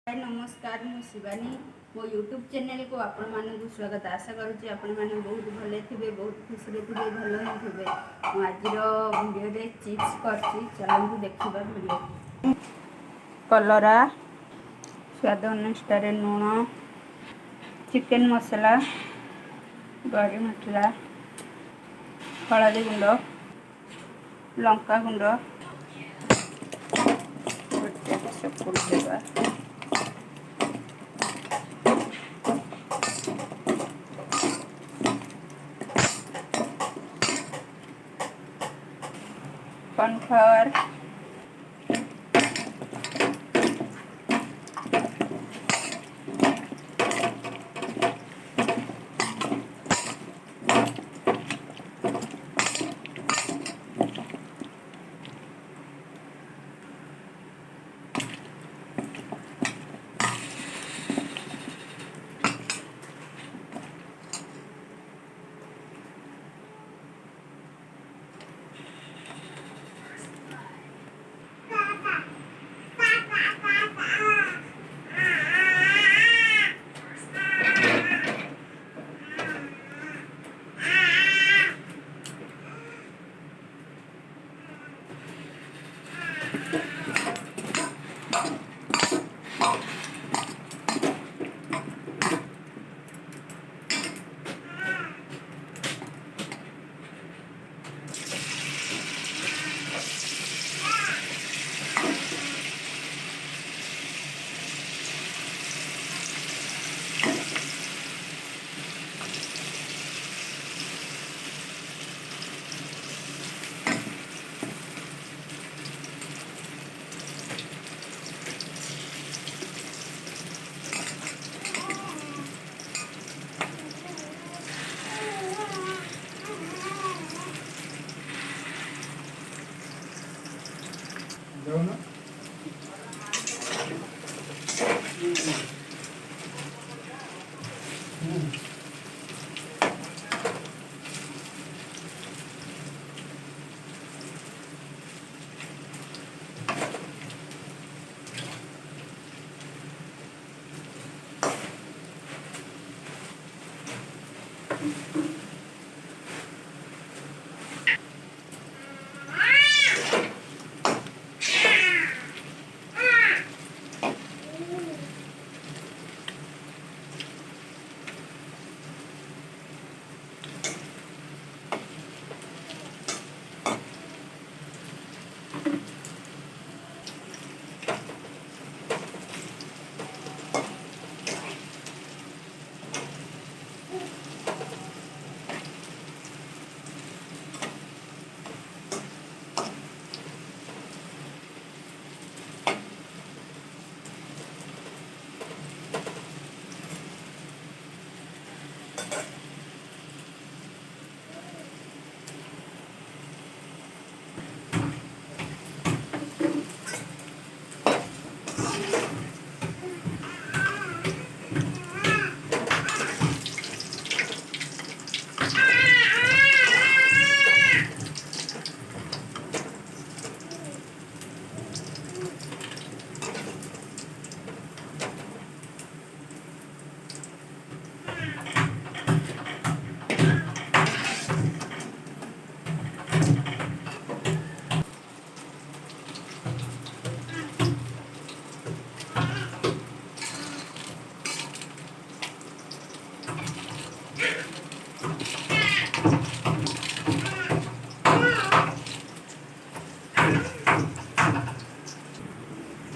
नमस्कार मु शिवानी मो यूट्यूब चैनल को आपण मानक स्वागत आशा करुँच आपण मैंने बहुत भले थे बहुत खुशी थे भल ही थे आज वीडियो चिप्स कर देखा वीडियो कलरा स्वाद अनुसार लुण चिकेन मसला गरी मसला हलदी गुंड लंका गुंड देवा कॉर्नफ्लावर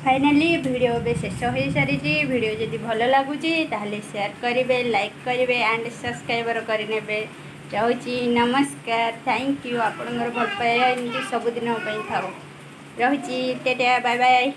फाइनाली वीडियो भी शेष हो सारी वीडियो जदि भल लगुच शेयर करेंगे लाइक करेंगे एंड सब्सक्राइबर करने रोची नमस्कार थैंक यू आपंकर भल पाया एमती सबुदिन था रोची टाटा बाय बाय।